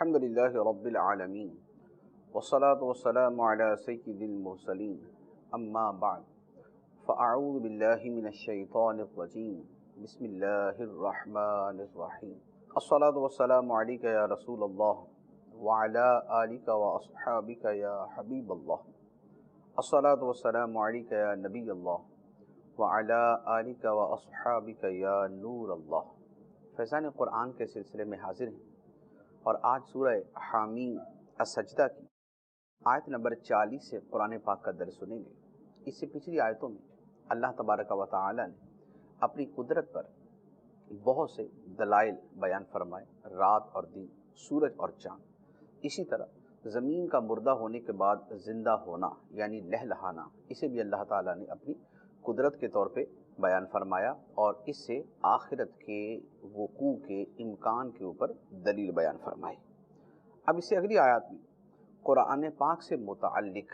الحمدللہ رب العالمین والصلاة والسلام علی سید المرسلین اما بعد فاعوذ باللہ من الشیطان الرجیم بسم اللہ الرحمن الرحیم الصلاة والسلام علیک یا رسول اللہ وعلی آلک واصحابک یا حبیب اللہ الصلاة والسلام علیک یا نبی اللہ وعلی آلک واصحابک یا نور اللہ۔ فیضان قرآن کے سلسلے میں حاضر ہیں اور آج سورہ حامیم السجدہ کی آیت نمبر 40 سے قرآن پاک کا درس سنیں گے۔ اس سے پچھلی آیتوں میں اللہ تبارک و تعالی نے اپنی قدرت پر بہت سے دلائل بیان فرمائے، رات اور دن، سورج اور چاند، اسی طرح زمین کا مردہ ہونے کے بعد زندہ ہونا یعنی لہلہانا، اسے بھی اللہ تعالیٰ نے اپنی قدرت کے طور پہ بیان فرمایا اور اس سے آخرت کے وقوع کے امکان کے اوپر دلیل بیان فرمائی۔ اب اس سے اگلی آیات میں قرآن پاک سے متعلق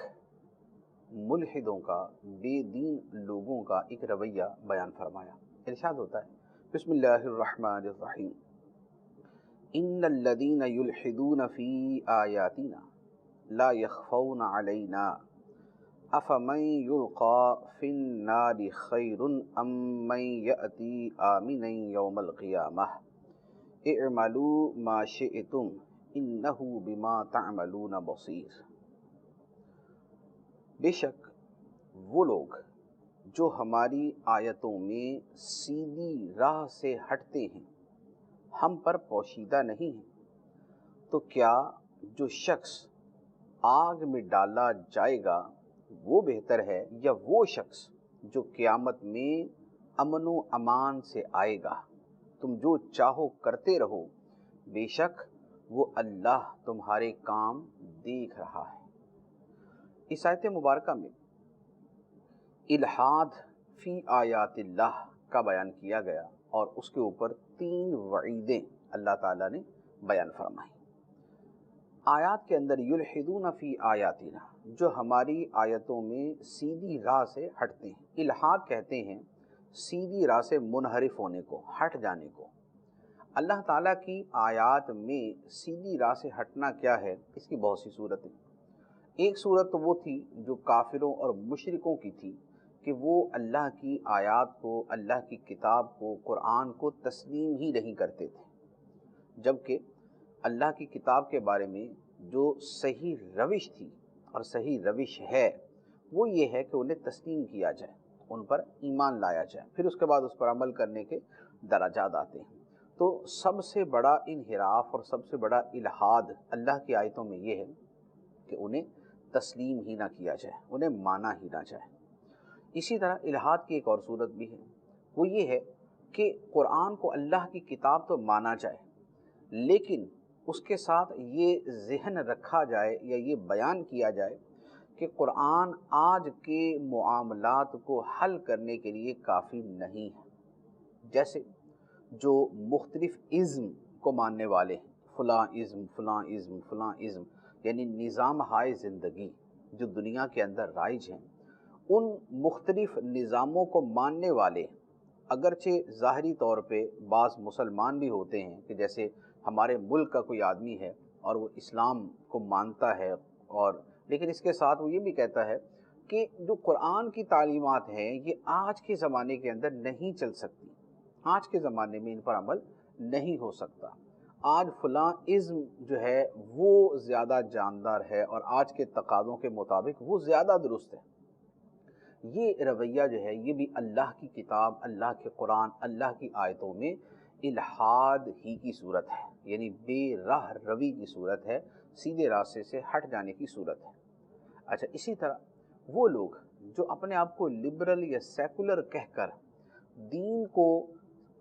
ملحدوں کا، بے دین لوگوں کا ایک رویہ بیان فرمایا۔ ارشاد ہوتا ہے بسم اللہ الرحمن الرحیم ان الذین یلحدون فی آیاتنا لا یخفون علینا افمن یلقی فی النار خیر ام من یأتی آمنا یوم القیامہ اعملوا ما شئتم انہ بما تعملون بصیر۔ بے شک وہ لوگ جو ہماری آیتوں میں سیدھی راہ سے ہٹتے ہیں ہم پر پوشیدہ نہیں ہیں، تو کیا جو شخص آگ میں ڈالا جائے گا وہ بہتر ہے یا وہ شخص جو قیامت میں امن و امان سے آئے گا؟ تم جو چاہو کرتے رہو، بے شک وہ اللہ تمہارے کام دیکھ رہا ہے۔ اس آیت مبارکہ میں الحاد فی آیات اللہ کا بیان کیا گیا اور اس کے اوپر 3 وعیدیں اللہ تعالیٰ نے بیان فرمائی۔ آیات کے اندر یلحدون فی آیاتنا، جو ہماری آیتوں میں سیدھی راہ سے ہٹتے ہیں۔ الحاد کہتے ہیں سیدھی راہ سے منحرف ہونے کو، ہٹ جانے کو۔ اللہ تعالیٰ کی آیات میں سیدھی راہ سے ہٹنا کیا ہے؟ اس کی بہت سی صورتیں۔ ایک صورت تو وہ تھی جو کافروں اور مشرکوں کی تھی کہ وہ اللہ کی آیات کو، اللہ کی کتاب کو، قرآن کو تسلیم ہی نہیں کرتے تھے، جبکہ اللہ کی کتاب کے بارے میں جو صحیح روش تھی اور صحیح روش ہے وہ یہ ہے کہ انہیں تسلیم کیا جائے، ان پر ایمان لایا جائے، پھر اس کے بعد اس پر عمل کرنے کے درجات آتے ہیں۔ تو سب سے بڑا انحراف اور سب سے بڑا الحاد اللہ کی آیتوں میں یہ ہے کہ انہیں تسلیم ہی نہ کیا جائے، انہیں مانا ہی نہ جائے۔ اسی طرح الحاد کی ایک اور صورت بھی ہے، وہ یہ ہے کہ قرآن کو اللہ کی کتاب تو مانا جائے لیکن اس کے ساتھ یہ ذہن رکھا جائے یا یہ بیان کیا جائے کہ قرآن آج کے معاملات کو حل کرنے کے لیے کافی نہیں ہے۔ جیسے جو مختلف ازم کو ماننے والے ہیں، فلاں ازم، فلاں ازم، فلاں ازم، یعنی نظام ہائے زندگی جو دنیا کے اندر رائج ہیں، ان مختلف نظاموں کو ماننے والے اگرچہ ظاہری طور پہ بعض مسلمان بھی ہوتے ہیں کہ جیسے ہمارے ملک کا کوئی آدمی ہے اور وہ اسلام کو مانتا ہے، اور لیکن اس کے ساتھ وہ یہ بھی کہتا ہے کہ جو قرآن کی تعلیمات ہیں یہ آج کے زمانے کے اندر نہیں چل سکتی، آج کے زمانے میں ان پر عمل نہیں ہو سکتا، آج فلاں ازم جو ہے وہ زیادہ جاندار ہے اور آج کے تقاضوں کے مطابق وہ زیادہ درست ہے۔ یہ رویہ جو ہے یہ بھی اللہ کی کتاب، اللہ کے قرآن، اللہ کی آیتوں میں الحاد ہی کی صورت ہے، یعنی بے راہ روی کی صورت ہے، سیدھے راستے سے ہٹ جانے کی صورت ہے۔ اچھا، اسی طرح وہ لوگ جو اپنے آپ کو لبرل یا سیکولر کہہ کر دین کو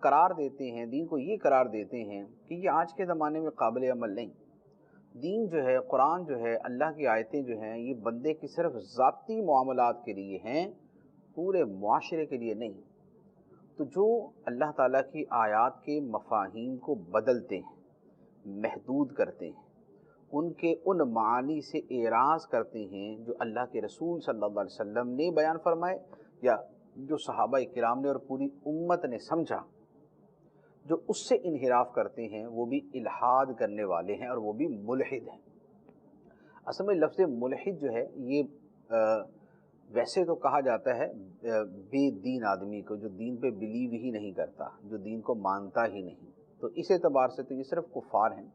قرار دیتے ہیں، دین کو یہ قرار دیتے ہیں کہ یہ آج کے زمانے میں قابل عمل نہیں، دین جو ہے، قرآن جو ہے، اللہ کی آیتیں جو ہیں یہ بندے کی صرف ذاتی معاملات کے لیے ہیں، پورے معاشرے کے لیے نہیں۔ تو جو اللہ تعالیٰ کی آیات کے مفاہیم کو بدلتے ہیں، محدود کرتے ہیں، ان کے ان معانی سے اعراض کرتے ہیں جو اللہ کے رسول صلی اللہ علیہ وسلم نے بیان فرمائے یا جو صحابہ کرام نے اور پوری امت نے سمجھا، جو اس سے انحراف کرتے ہیں وہ بھی الحاد کرنے والے ہیں اور وہ بھی ملحد ہیں۔ اصل میں لفظ ملحد جو ہے یہ ویسے تو کہا جاتا ہے بے دین آدمی کو، جو دین پہ بلیو ہی نہیں کرتا، جو دین کو مانتا ہی نہیں، تو اس اعتبار سے تو یہ صرف کفار ہیں۔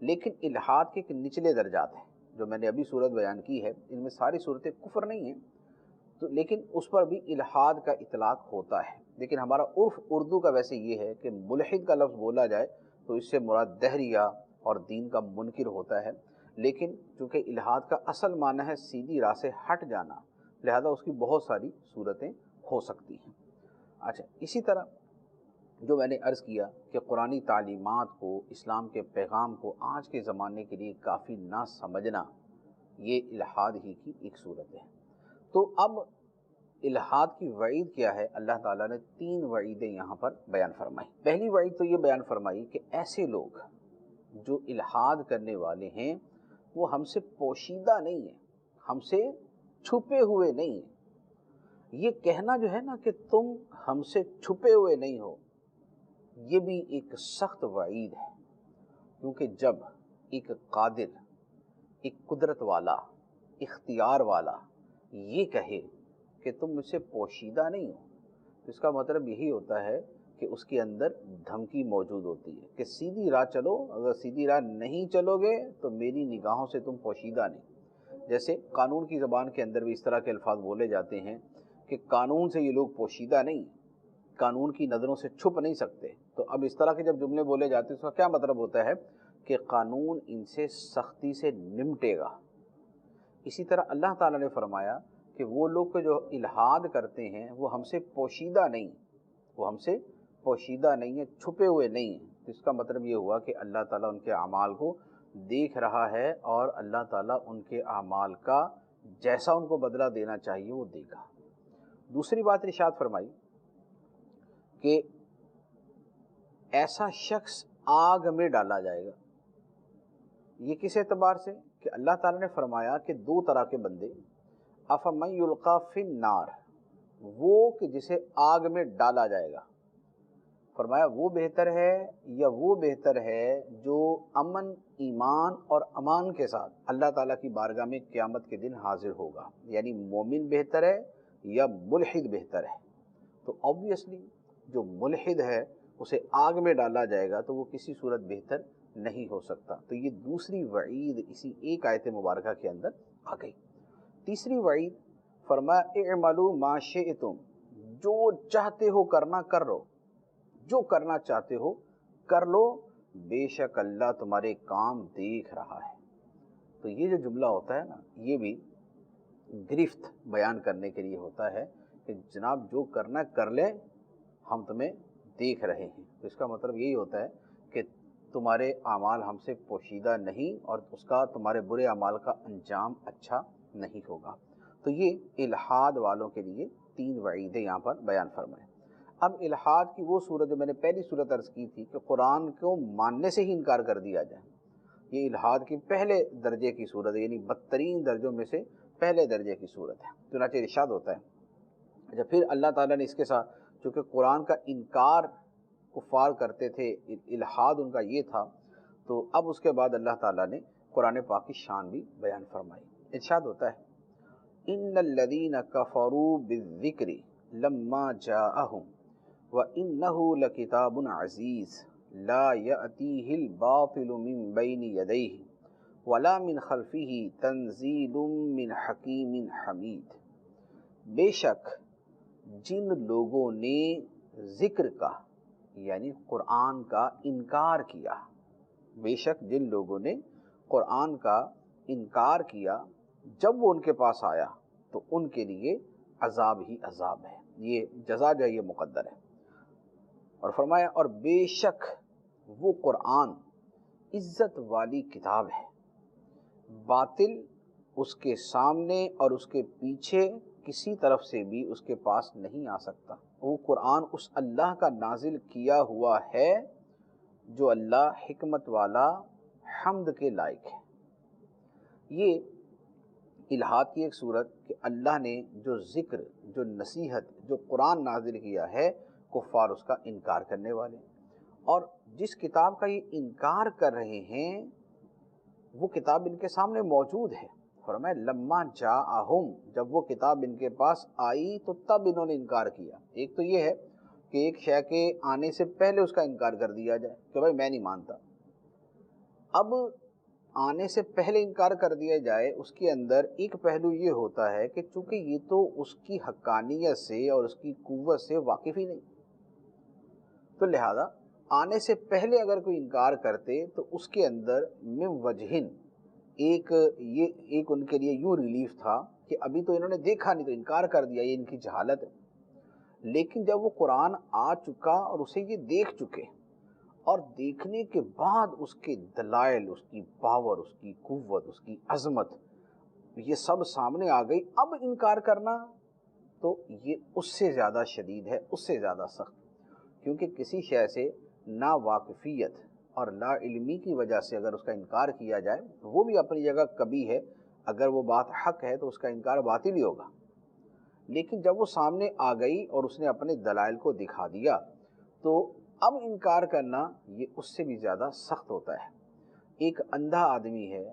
لیکن الحاد کے ایک نچلے درجات ہیں، جو میں نے ابھی صورت بیان کی ہے، ان میں ساری صورتیں کفر نہیں ہیں، تو لیکن اس پر بھی الحاد کا اطلاق ہوتا ہے۔ لیکن ہمارا عرف اردو کا ویسے یہ ہے کہ ملحد کا لفظ بولا جائے تو اس سے مراد دہریہ اور دین کا منکر ہوتا ہے، لیکن چونکہ الحاد کا اصل معنی ہے سیدھی راہ سے ہٹ جانا، لہذا اس کی بہت ساری صورتیں ہو سکتی ہیں۔ اچھا، اسی طرح جو میں نے عرض کیا کہ قرآنی تعلیمات کو، اسلام کے پیغام کو آج کے زمانے کے لیے کافی نہ سمجھنا، یہ الحاد ہی کی ایک صورت ہے۔ تو اب الحاد کی وعید کیا ہے؟ اللہ تعالیٰ نے 3 وعیدیں یہاں پر بیان فرمائی۔ پہلی وعید تو یہ بیان فرمائی کہ ایسے لوگ جو الحاد کرنے والے ہیں وہ ہم سے پوشیدہ نہیں ہیں، ہم سے چھپے ہوئے نہیں ہیں۔ یہ کہنا جو ہے نا کہ تم ہم سے چھپے ہوئے نہیں ہو، یہ بھی ایک سخت وعید ہے، کیونکہ جب ایک قادر، ایک قدرت والا، اختیار والا یہ کہے کہ تم مجھ سے پوشیدہ نہیں ہو، تو اس کا مطلب یہی ہوتا ہے کہ اس کے اندر دھمکی موجود ہوتی ہے کہ سیدھی راہ چلو، اگر سیدھی راہ نہیں چلو گے تو میری نگاہوں سے تم پوشیدہ نہیں۔ جیسے قانون کی زبان کے اندر بھی اس طرح کے الفاظ بولے جاتے ہیں کہ قانون سے یہ لوگ پوشیدہ نہیں، قانون کی نظروں سے چھپ نہیں سکتے۔ تو اب اس طرح کے جب جملے بولے جاتے ہیں اس کا کیا مطلب ہوتا ہے کہ قانون ان سے سختی سے نمٹے گا۔ اسی طرح اللہ تعالیٰ نے فرمایا کہ وہ لوگ جو الحاد کرتے ہیں وہ ہم سے پوشیدہ نہیں، وہ ہم سے پوشیدہ نہیں ہیں، چھپے ہوئے نہیں ہیں۔ اس کا مطلب یہ ہوا کہ اللہ تعالیٰ ان کے اعمال کو دیکھ رہا ہے اور اللہ تعالیٰ ان کے اعمال کا جیسا ان کو بدلہ دینا چاہیے وہ دے گا۔ دوسری بات ارشاد فرمائی کہ ایسا شخص آگ میں ڈالا جائے گا۔ یہ کس اعتبار سے؟ کہ اللہ تعالیٰ نے فرمایا کہ 2 طرح کے بندے، افمن یلقی فی النار، وہ کہ جسے آگ میں ڈالا جائے گا، فرمایا وہ بہتر ہے یا وہ بہتر ہے جو امن، ایمان اور امان کے ساتھ اللہ تعالیٰ کی بارگاہ میں قیامت کے دن حاضر ہوگا، یعنی مومن بہتر ہے یا ملحد بہتر ہے؟ تو obviously جو ملحد ہے اسے آگ میں ڈالا جائے گا تو وہ کسی صورت بہتر نہیں ہو سکتا۔ تو یہ دوسری وعید اسی ایک آیت مبارکہ کے اندر آ گئی۔ تیسری وعید فرمایا اعملوا ما شئتم، جو چاہتے ہو کرنا کر لو، جو کرنا چاہتے ہو کر لو، بے شک اللہ تمہارے کام دیکھ رہا ہے۔ تو یہ جو جملہ ہوتا ہے نا، یہ بھی گرفت بیان کرنے کے لیے ہوتا ہے کہ جناب جو کرنا کر لے، ہم تمہیں دیکھ رہے ہیں۔ تو اس کا مطلب یہی ہوتا ہے کہ تمہارے اعمال ہم سے پوشیدہ نہیں اور اس کا تمہارے برے اعمال کا انجام اچھا نہیں ہوگا۔ تو یہ الحاد والوں کے لیے 3 وعیدیں یہاں پر بیان فرمائے۔ اب الحاد کی وہ صورت جو میں نے پہلی صورت عرض کی تھی کہ قرآن کو ماننے سے ہی انکار کر دیا جائے، یہ الحاد کی پہلے درجے کی صورت ہے، یعنی بدترین درجوں میں سے پہلے درجے کی صورت ہے۔ چنانچہ ارشاد ہوتا ہے، جب پھر اللہ تعالیٰ نے اس کے ساتھ چونکہ قرآن کا انکار کفار کرتے تھے، الحاد ان کا یہ تھا، تو اب اس کے بعد اللہ تعالیٰ نے قرآن پاک کی شان بھی بیان فرمائی۔ ارشاد ہوتا ہے ان الذین کفروا بالذکر لما جاءہم وَإِنَّهُ لَكِتَابٌ عَزِيزٌ لَا يَأْتِيهِ الْبَاطِلُ مِنْ بَيْنِ يَدَيْهِ وَلَا مِنْ خَلْفِهِ تَنزِيلٌ مِنْ حَكِيمٍ حَمِيدٍ۔ بے شک جن لوگوں نے ذکر کا یعنی قرآن کا انکار کیا، بے شک جن لوگوں نے قرآن کا انکار کیا، جب وہ ان کے پاس آیا تو ان کے لیے عذاب ہی عذاب ہے، یہ جزا جو یہ مقدر ہے۔ اور فرمایا اور بے شک وہ قرآن عزت والی کتاب ہے، باطل اس کے سامنے اور اس کے پیچھے کسی طرف سے بھی اس کے پاس نہیں آ سکتا۔ وہ قرآن اس اللہ کا نازل کیا ہوا ہے جو اللہ حکمت والا، حمد کے لائق ہے۔ یہ الحاد کی ایک صورت کہ اللہ نے جو ذکر، جو نصیحت، جو قرآن نازل کیا ہے، کفار اس کا انکار کرنے والے، اور جس کتاب کا یہ انکار کر رہے ہیں وہ کتاب ان کے سامنے موجود ہے۔ فرمایا لما جاءہم، جب وہ کتاب ان کے پاس آئی تو تب انہوں نے انکار کیا۔ ایک تو یہ ہے کہ ایک شے کے آنے سے پہلے اس کا انکار کر دیا جائے کہ بھائی میں نہیں مانتا۔ اب آنے سے پہلے انکار کر دیا جائے، اس کے اندر ایک پہلو یہ ہوتا ہے کہ چونکہ یہ تو اس کی حقانیت سے اور اس کی قوت سے واقف ہی نہیں، تو لہذا آنے سے پہلے اگر کوئی انکار کرتے تو اس کے اندر من وجہن ایک ان کے لیے یوں ریلیف تھا کہ ابھی تو انہوں نے دیکھا نہیں تو انکار کر دیا، یہ ان کی جہالت ہے۔ لیکن جب وہ قرآن آ چکا اور اسے یہ دیکھ چکے اور دیکھنے کے بعد اس کے دلائل، اس کی پاور، اس کی قوت، اس کی عظمت یہ سب سامنے آ گئی، اب انکار کرنا تو یہ اس سے زیادہ شدید ہے، اس سے زیادہ سخت، کیونکہ کسی شے سے نا واقفیت اور لا علمی کی وجہ سے اگر اس کا انکار کیا جائے وہ بھی اپنی جگہ کبھی ہے، اگر وہ بات حق ہے تو اس کا انکار باطل ہی ہوگا۔ لیکن جب وہ سامنے آ گئی اور اس نے اپنے دلائل کو دکھا دیا تو اب انکار کرنا یہ اس سے بھی زیادہ سخت ہوتا ہے۔ ایک اندھا آدمی ہے،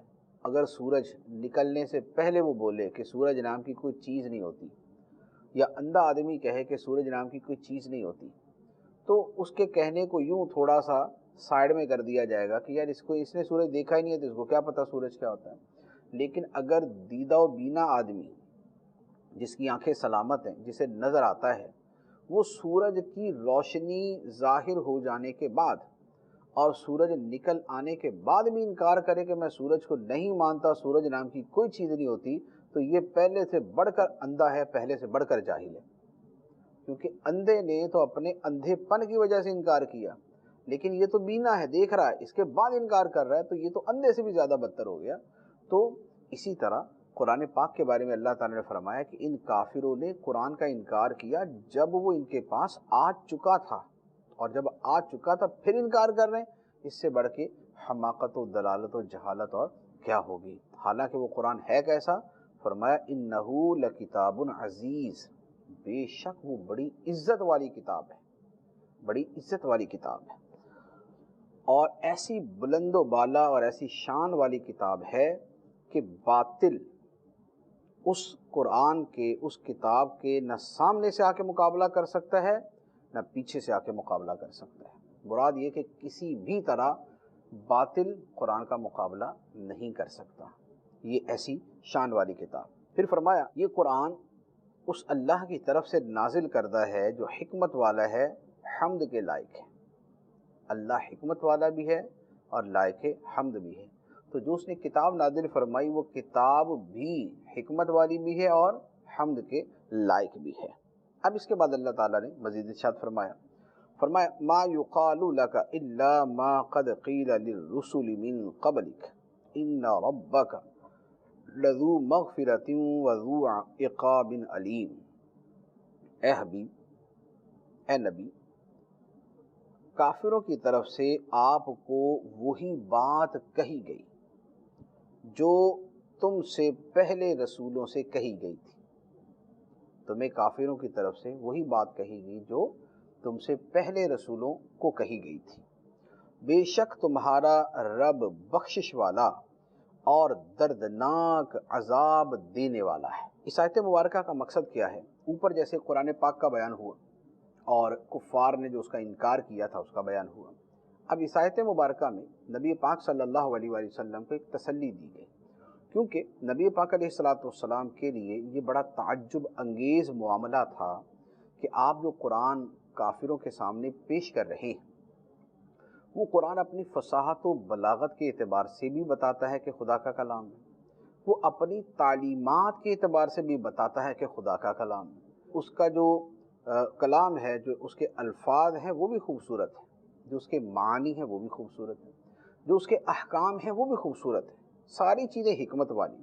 اگر سورج نکلنے سے پہلے وہ بولے کہ سورج نام کی کوئی چیز نہیں ہوتی، یا اندھا آدمی کہے کہ سورج نام کی کوئی چیز نہیں ہوتی، تو اس کے کہنے کو یوں تھوڑا سا سائیڈ میں کر دیا جائے گا کہ یار اس نے سورج دیکھا ہی نہیں ہے تو اس کو کیا پتہ سورج کیا ہوتا ہے۔ لیکن اگر دیدہ و بینا آدمی جس کی آنکھیں سلامت ہیں، جسے نظر آتا ہے، وہ سورج کی روشنی ظاہر ہو جانے کے بعد اور سورج نکل آنے کے بعد بھی انکار کرے کہ میں سورج کو نہیں مانتا، سورج نام کی کوئی چیز نہیں ہوتی، تو یہ پہلے سے بڑھ کر اندھا ہے، پہلے سے بڑھ کر جاہل ہے۔ کیونکہ اندھے نے تو اپنے اندھے پن کی وجہ سے انکار کیا، لیکن یہ تو بینا ہے، دیکھ رہا ہے، اس کے بعد انکار کر رہا ہے، تو یہ تو اندھے سے بھی زیادہ بدتر ہو گیا۔ تو اسی طرح قرآن پاک کے بارے میں اللہ تعالیٰ نے فرمایا کہ ان کافروں نے قرآن کا انکار کیا جب وہ ان کے پاس آ چکا تھا، اور جب آ چکا تھا پھر انکار کر رہے ہیں، اس سے بڑھ کے حماقت و دلالت و جہالت اور کیا ہوگی۔ حالانکہ وہ قرآن ہے کیسا؟ فرمایا انہو لکتاب عزیز، بے شک وہ بڑی عزت والی کتاب ہے، بڑی عزت والی کتاب ہے، اور ایسی بلند و بالا اور ایسی شان والی کتاب ہے کہ باطل اس قرآن کے، اس کتاب کے نہ سامنے سے آ کے مقابلہ کر سکتا ہے نہ پیچھے سے آ کے مقابلہ کر سکتا ہے۔ مراد یہ کہ کسی بھی طرح باطل قرآن کا مقابلہ نہیں کر سکتا، یہ ایسی شان والی کتاب۔ پھر فرمایا یہ قرآن اس اللہ کی طرف سے نازل کردہ ہے جو حکمت والا ہے، حمد کے لائق ہے۔ اللہ حکمت والا بھی ہے اور لائق حمد بھی ہے، تو جو اس نے کتاب نازل فرمائی وہ کتاب بھی حکمت والی بھی ہے اور حمد کے لائق بھی ہے۔ اب اس کے بعد اللہ تعالیٰ نے مزید ارشاد فرمایا ما یقال لک الا ما قد قیل للرسل من قبلک ان ربک لذو مغفرۃ وذو عقاب علیم۔ اے حبیب، اے نبی، کافروں کی طرف سے آپ کو وہی بات کہی گئی جو تم سے پہلے رسولوں سے کہی گئی تھی۔ تمہیں کافروں کی طرف سے وہی بات کہی گئی جو تم سے پہلے رسولوں کو کہی گئی تھی۔ بے شک تمہارا رب بخشش والا اور دردناک عذاب دینے والا ہے۔ اس آیت مبارکہ کا مقصد کیا ہے؟ اوپر جیسے قرآن پاک کا بیان ہوا اور کفار نے جو اس کا انکار کیا تھا اس کا بیان ہوا، اب اس آیت مبارکہ میں نبی پاک صلی اللہ علیہ وآلہ وسلم کو ایک تسلی دی گئی، کیونکہ نبی پاک علیہ السلام کے لیے یہ بڑا تعجب انگیز معاملہ تھا کہ آپ جو قرآن کافروں کے سامنے پیش کر رہے ہیں وہ قرآن اپنی فصاحت و بلاغت کے اعتبار سے بھی بتاتا ہے کہ خدا کا کلام ہے، وہ اپنی تعلیمات کے اعتبار سے بھی بتاتا ہے کہ خدا کا کلام ہے۔ اس کا جو کلام ہے، جو اس کے الفاظ ہیں وہ بھی خوبصورت ہیں، جو اس کے معنی ہیں وہ بھی خوبصورت ہیں، جو اس کے احکام ہیں وہ بھی خوبصورت ہیں، ساری چیزیں حکمت والی۔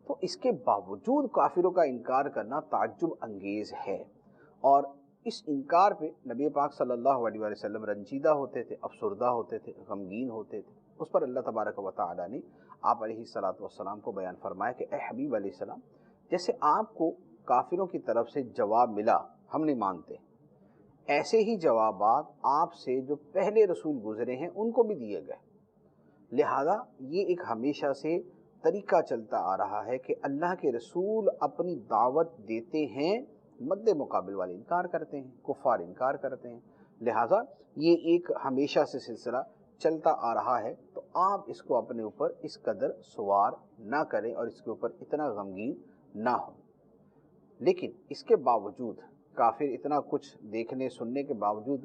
تو اس کے باوجود کافروں کا انکار کرنا تعجب انگیز ہے، اور اس انکار پہ نبی پاک صلی اللہ علیہ وآلہ وسلم رنجیدہ ہوتے تھے، افسردہ ہوتے تھے، غمگین ہوتے تھے۔ اس پر اللہ تبارک و تعالی نے آپ علیہ السلام کو بیان فرمایا کہ اے حبیب علیہ السلام، جیسے آپ کو کافروں کی طرف سے جواب ملا ہم نہیں مانتے، ایسے ہی جوابات آپ سے جو پہلے رسول گزرے ہیں ان کو بھی دیے گئے۔ لہذا یہ ایک ہمیشہ سے طریقہ چلتا آ رہا ہے کہ اللہ کے رسول اپنی دعوت دیتے ہیں، مد مقابل والے انکار کرتے ہیں، کفار انکار کرتے ہیں، لہذا یہ ایک ہمیشہ سے سلسلہ چلتا آ رہا ہے۔ تو آپ اس کو اپنے اوپر اس قدر سوار نہ کریں اور اس کے اوپر اتنا غمگین نہ ہو۔ لیکن اس کے باوجود کافر اتنا کچھ دیکھنے سننے کے باوجود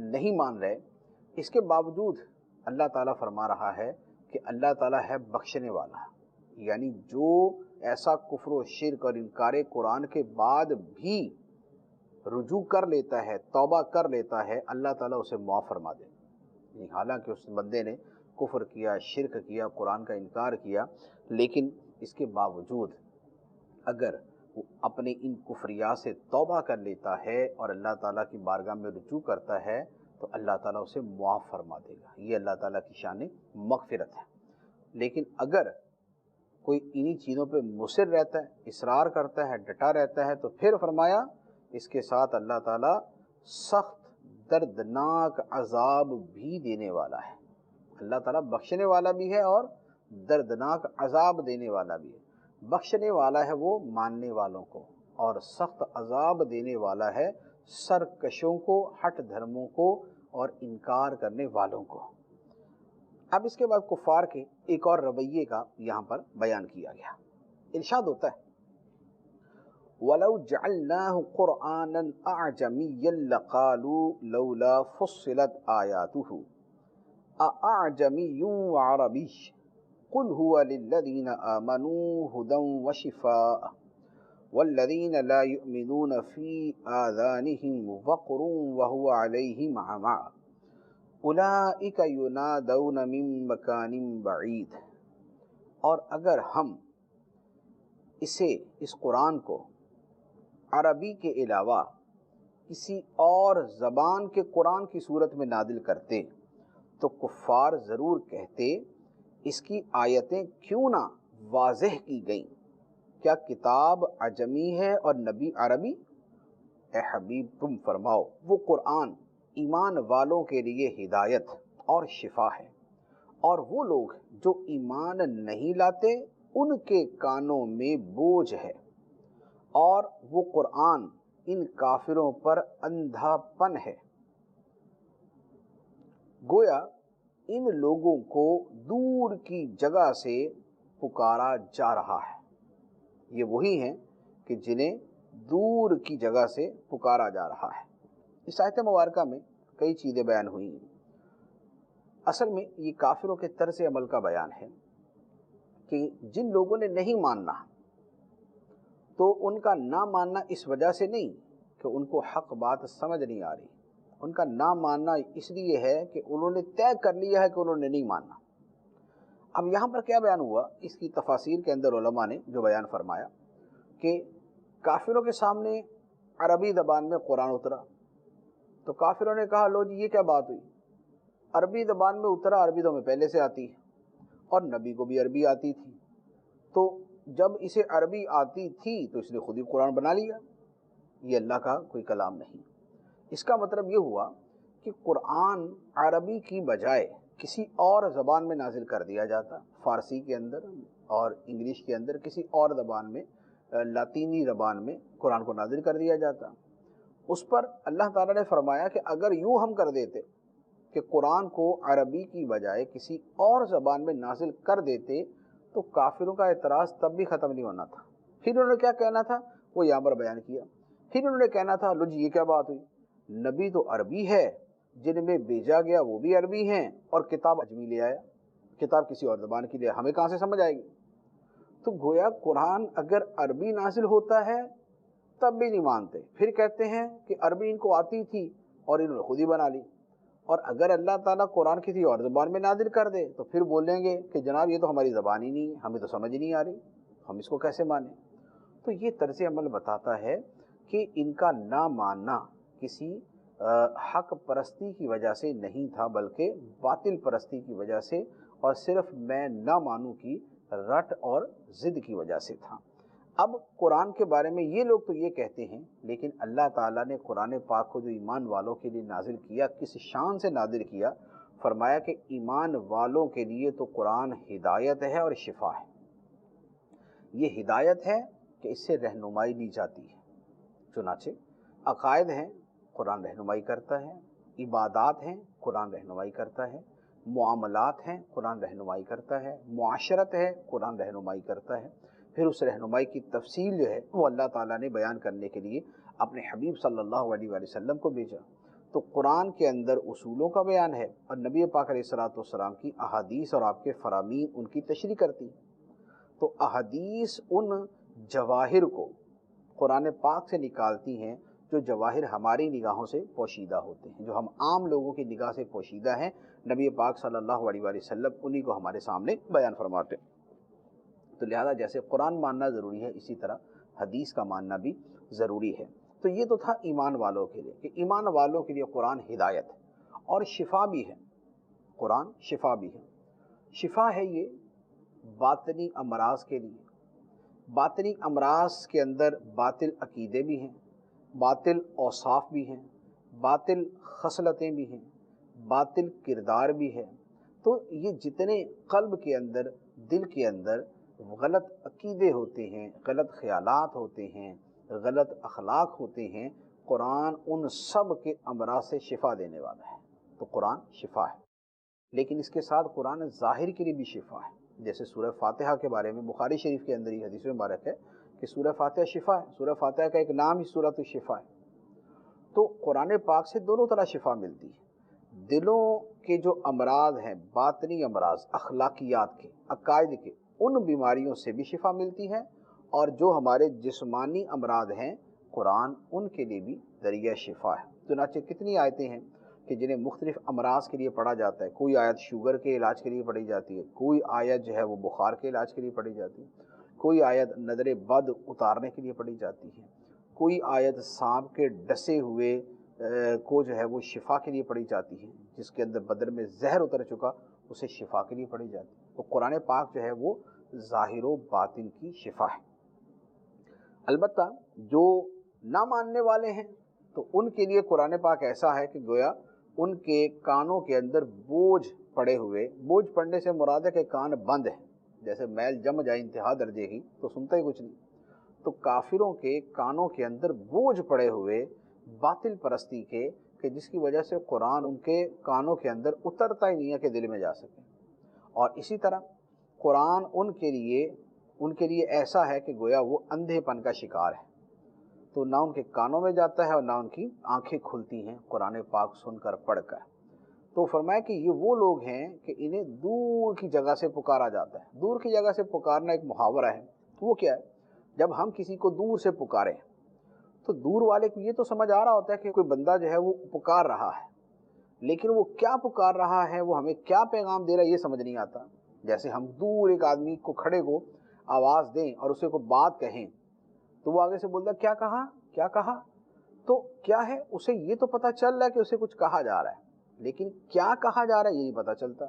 نہیں مان رہے، اس کے باوجود اللہ تعالیٰ فرما رہا ہے کہ اللہ تعالیٰ ہے بخشنے والا، یعنی جو ایسا کفر و شرک اور انکار قرآن کے بعد بھی رجوع کر لیتا ہے، توبہ کر لیتا ہے، اللہ تعالیٰ اسے معاف فرما دے۔ یعنی حالانکہ اس بندے نے کفر کیا، شرک کیا، قرآن کا انکار کیا، لیکن اس کے باوجود اگر وہ اپنے ان کفریات سے توبہ کر لیتا ہے اور اللہ تعالیٰ کی بارگاہ میں رجوع کرتا ہے تو اللہ تعالیٰ اسے معاف فرما دے گا۔ یہ اللہ تعالیٰ کی شان مغفرت ہے۔ لیکن اگر کوئی انہی چیزوں پہ مصر رہتا ہے، اصرار کرتا ہے، ڈٹا رہتا ہے، تو پھر فرمایا اس کے ساتھ اللہ تعالیٰ سخت دردناک عذاب بھی دینے والا ہے۔ اللہ تعالیٰ بخشنے والا بھی ہے اور دردناک عذاب دینے والا بھی ہے۔ بخشنے والا ہے وہ ماننے والوں کو، اور سخت عذاب دینے والا ہے سرکشوں کو، ہٹ دھرموں کو اور انکار کرنے والوں کو۔ اب اس کے بعد کفار کے ایک اور رویے کا یہاں پر بیان کیا گیا۔ ارشاد ہوتا ہے وَلَوْ جَعَلْنَاهُ قُرْآنًا أَعْجَمِيًّا لَقَالُوا لَوْلَا فُصِّلَتْ آيَاتُهُ أَأَعْجَمِيٌّ وَعَرَبِيٌّ قُلْ هُوَ لِلَّذِينَ آمَنُوا هُدًى وَشِفَاءٌ وَالَّذِينَ لَا يُؤْمِنُونَ فِي آذَانِهِمْ وَقْرٌ وَهُوَ عَلَيْهِمْ عَمًى أُولَئِكَ يُنَادَوْنَ مِن مَّكَانٍ بَعِيدٍ۔ اور اگر ہم اس قرآن کو عربی کے علاوہ کسی اور زبان کے قرآن کی صورت میں نازل کرتے تو کفار ضرور کہتے اس کی آیتیں کیوں نہ واضح کی گئیں، کیا کتاب عجمی ہے اور نبی عربی؟ اے حبیب تم فرماؤ وہ قرآن ایمان والوں کے لیے ہدایت اور شفا ہے، اور وہ لوگ جو ایمان نہیں لاتے ان کے کانوں میں بوجھ ہے، اور وہ قرآن ان کافروں پر اندھا پن ہے۔ گویا ان لوگوں کو دور کی جگہ سے پکارا جا رہا ہے۔ یہ وہی ہیں کہ جنہیں دور کی جگہ سے پکارا جا رہا ہے۔ اس آیت مبارکہ میں کئی چیزیں بیان ہوئی ہیں۔ اصل میں یہ کافروں کے طرز عمل کا بیان ہے کہ جن لوگوں نے نہیں ماننا تو ان کا نہ ماننا اس وجہ سے نہیں کہ ان کو حق بات سمجھ نہیں آ رہی، ان کا نہ ماننا اس لیے ہے کہ انہوں نے طے کر لیا ہے کہ انہوں نے نہیں ماننا۔ اب یہاں پر کیا بیان ہوا، اس کی تفاسیر کے اندر علماء نے جو بیان فرمایا کہ کافروں کے سامنے عربی زبان میں قرآن اترا تو کافروں نے کہا لو جی یہ کیا بات ہوئی، عربی زبان میں اترا، عربی تو ہمیں پہلے سے آتی ہے اور نبی کو بھی عربی آتی تھی، تو جب اسے عربی آتی تھی تو اس نے خود ہی قرآن بنا لیا، یہ اللہ کا کوئی کلام نہیں۔ اس کا مطلب یہ ہوا کہ قرآن عربی کی بجائے کسی اور زبان میں نازل کر دیا جاتا، فارسی کے اندر اور انگلش کے اندر کسی اور زبان میں، لاطینی زبان میں قرآن کو نازل کر دیا جاتا۔ اس پر اللہ تعالیٰ نے فرمایا کہ اگر یوں ہم کر دیتے کہ قرآن کو عربی کی بجائے کسی اور زبان میں نازل کر دیتے تو کافروں کا اعتراض تب بھی ختم نہیں ہونا تھا۔ پھر انہوں نے کیا کہنا تھا وہ یہاں پر بیان کیا، پھر انہوں نے کہنا تھا لو جی یہ کیا بات ہوئی، نبی تو عربی ہے، جن میں بھیجا گیا وہ بھی عربی ہیں، اور کتاب عجمی لے آیا، کتاب کسی اور زبان کی لے، ہمیں کہاں سے سمجھ آئے گی؟ تو گویا قرآن اگر عربی نازل ہوتا ہے تب بھی نہیں مانتے، پھر کہتے ہیں کہ عربی ان کو آتی تھی اور انہوں نے خود ہی بنا لی، اور اگر اللہ تعالیٰ قرآن کسی اور زبان میں نازل کر دے تو پھر بولیں گے کہ جناب یہ تو ہماری زبان ہی نہیں ہے، ہمیں تو سمجھ نہیں آ رہی، ہم اس کو کیسے مانیں؟ تو یہ طرز عمل بتاتا ہے کہ ان کا نہ ماننا کسی حق پرستی کی وجہ سے نہیں تھا بلکہ باطل پرستی کی وجہ سے، اور صرف میں نہ مانوں کی رٹ اور ضد کی وجہ سے تھا۔ اب قرآن کے بارے میں یہ لوگ تو یہ کہتے ہیں، لیکن اللہ تعالیٰ نے قرآن پاک کو جو ایمان والوں کے لیے نازل کیا، کس شان سے نازل کیا؟ فرمایا کہ ایمان والوں کے لیے تو قرآن ہدایت ہے اور شفا ہے۔ یہ ہدایت ہے کہ اس سے رہنمائی لی جاتی ہے، چنانچہ عقائد ہیں قرآن رہنمائی کرتا ہے، عبادات ہیں قرآن رہنمائی کرتا ہے، معاملات ہیں قرآن رہنمائی کرتا ہے، معاشرت ہے قرآن رہنمائی کرتا ہے۔ پھر اس رہنمائی کی تفصیل جو ہے وہ اللہ تعالیٰ نے بیان کرنے کے لیے اپنے حبیب صلی اللہ علیہ وآلہ وسلم کو بھیجا۔ تو قرآن کے اندر اصولوں کا بیان ہے، اور نبی پاک علیہ الصلوۃ والسلام کی احادیث اور آپ کے فرامین ان کی تشریح کرتی ہیں۔ تو احادیث ان جواہر کو قرآن پاک سے نکالتی ہیں جو جواہر ہماری نگاہوں سے پوشیدہ ہوتے ہیں، جو ہم عام لوگوں کی نگاہ سے پوشیدہ ہیں، نبی پاک صلی اللہ علیہ وآلہ وسلم انہی کو ہمارے سامنے بیان فرماتے ہیں۔ تو لہذا جیسے قرآن ماننا ضروری ہے، اسی طرح حدیث کا ماننا بھی ضروری ہے۔ تو یہ تو تھا ایمان والوں کے لیے، کہ ایمان والوں کے لیے قرآن ہدایت ہے اور شفا بھی ہے۔ قرآن شفا بھی ہے۔ شفا ہے یہ باطنی امراض کے لیے۔ باطنی امراض کے اندر باطل عقیدے بھی ہیں، باطل اوصاف بھی ہیں، باطل خصلتیں بھی ہیں، باطل کردار بھی ہے۔ تو یہ جتنے قلب کے اندر، دل کے اندر غلط عقیدے ہوتے ہیں، غلط خیالات ہوتے ہیں، غلط اخلاق ہوتے ہیں، قرآن ان سب کے امراض سے شفا دینے والا ہے۔ تو قرآن شفا ہے، لیکن اس کے ساتھ قرآن ظاہر کے لیے بھی شفا ہے۔ جیسے سورہ فاتحہ کے بارے میں بخاری شریف کے اندر یہ حدیث مبارک ہے کہ سورہ فاتحہ شفا ہے۔ سورہ فاتحہ کا ایک نام ہی سورۃ الشفا ہے۔ تو قرآن پاک سے دونوں طرح شفا ملتی ہے۔ دلوں کے جو امراض ہیں، باطنی امراض، اخلاقیات کے، عقائد کے، ان بیماریوں سے بھی شفا ملتی ہے، اور جو ہمارے جسمانی امراض ہیں، قرآن ان کے لیے بھی ذریعہ شفا ہے۔ چنانچہ کتنی آیتیں ہیں کہ جنہیں مختلف امراض کے لیے پڑھا جاتا ہے۔ کوئی آیت شوگر کے علاج کے لیے پڑھی جاتی ہے، کوئی آیت جو ہے وہ بخار کے علاج کے لیے پڑھی جاتی ہے، کوئی آیت نظر بد اتارنے کے لیے پڑھی جاتی ہے، کوئی آیت سانپ کے ڈسے ہوئے کو جو ہے وہ شفا کے لیے پڑھی جاتی ہے، جس کے اندر بدن میں زہر اتر چکا اسے شفا کے لیے پڑھی جاتی ہے۔ تو قرآن پاک جو ہے وہ ظاہر و باطن کی شفا ہے۔ البتہ جو نہ ماننے والے ہیں تو ان کے لیے قرآن پاک ایسا ہے کہ گویا ان کے کانوں کے اندر بوجھ پڑے ہوئے، بوجھ پڑنے سے مراد ہے کہ کان بند ہیں، جیسے میل جم جائے انتہا درجے کی تو سنتا ہی کچھ نہیں۔ تو کافروں کے کانوں کے اندر بوجھ پڑے ہوئے باطل پرستی کے، کہ جس کی وجہ سے قرآن ان کے کانوں کے اندر اترتا ہی نہیں ہے کہ دل میں جا سکے۔ اور اسی طرح قرآن ان کے لیے ایسا ہے کہ گویا وہ اندھے پن کا شکار ہے، تو نہ ان کے کانوں میں جاتا ہے اور نہ ان کی آنکھیں کھلتی ہیں قرآن پاک سن کر پڑھ کر۔ تو فرمایا کہ یہ وہ لوگ ہیں کہ انہیں دور کی جگہ سے پکارا جاتا ہے۔ دور کی جگہ سے پکارنا ایک محاورہ ہے۔ وہ کیا ہے؟ جب ہم کسی کو دور سے پکاریں تو دور والے کو یہ تو سمجھ آ رہا ہوتا ہے کہ کوئی بندہ جو ہے وہ پکار رہا ہے، لیکن وہ کیا پکار رہا ہے، وہ ہمیں کیا پیغام دے رہا ہے، یہ سمجھ نہیں آتا۔ جیسے ہم دور ایک آدمی کو کھڑے کو آواز دیں اور اسے کوئی بات کہیں تو وہ آگے سے بولتا کیا کہا کیا کہا، تو کیا ہے، اسے یہ تو پتہ چل رہا ہے کہ اسے کچھ کہا جا رہا ہے، لیکن کیا کہا جا رہا ہے یہ نہیں پتہ چلتا۔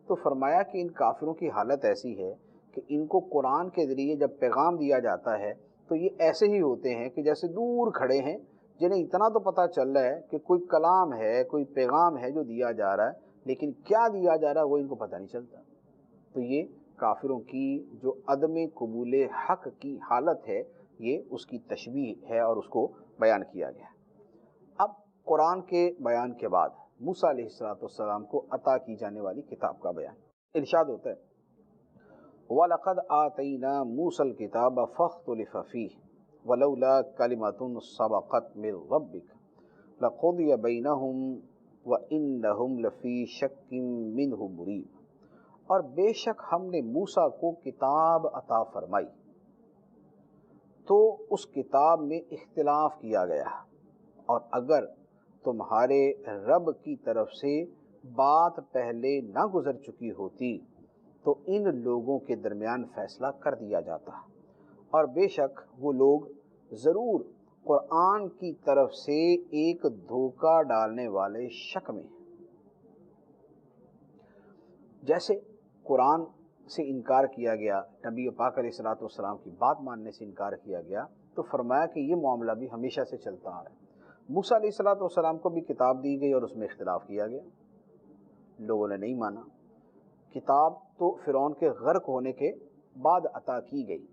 تو فرمایا کہ ان کافروں کی حالت ایسی ہے کہ ان کو قرآن کے ذریعے جب پیغام دیا جاتا ہے تو یہ ایسے ہی ہوتے ہیں کہ جیسے دور کھڑے ہیں، جنہیں اتنا تو پتہ چل رہا ہے کہ کوئی کلام ہے، کوئی پیغام ہے جو دیا جا رہا ہے، لیکن کیا دیا جا رہا ہے وہ ان کو پتہ نہیں چلتا۔ تو یہ کافروں کی جو عدم قبول حق کی حالت ہے، یہ اس کی تشبیہ ہے اور اس کو بیان کیا گیا ہے۔ اب قرآن کے بیان کے بعد موسیٰ علیہ السلام کو عطا کی جانے والی کتاب کا بیان۔ ارشاد ہوتا ہے وَلَقَدْ آتَيْنَا مُوسَى الْكِتَابَ فَاخْتُلِفَ فِيهِ وَلَوْلَا كَلِمَةٌ سَبَقَتْ مِنْ رَبِّكَ لَقُضِيَ بَيْنَهُمْ وَإِنَّهُمْ لَفِي شَكٍّ مِّنْهُ مُرِيبٍ۔ اور بے شک ہم نے موسیٰ کو کتاب عطا فرمائی تو اس کتاب میں اختلاف کیا گیا، اور اگر تمہارے رب کی طرف سے بات پہلے نہ گزر چکی ہوتی تو ان لوگوں کے درمیان فیصلہ کر دیا جاتا، اور بے شک وہ لوگ ضرور قرآن کی طرف سے ایک دھوکہ ڈالنے والے شک میں ہیں۔ جیسے قرآن سے انکار کیا گیا، نبی پاک علیہ الصلوۃ والسلام کی بات ماننے سے انکار کیا گیا، تو فرمایا کہ یہ معاملہ بھی ہمیشہ سے چلتا آ رہا ہے۔ موسیٰ علیہ الصلوۃ والسلام کو بھی کتاب دی گئی اور اس میں اختلاف کیا گیا، لوگوں نے نہیں مانا۔ کتاب تو فرعون کے غرق ہونے کے بعد عطا کی گئی،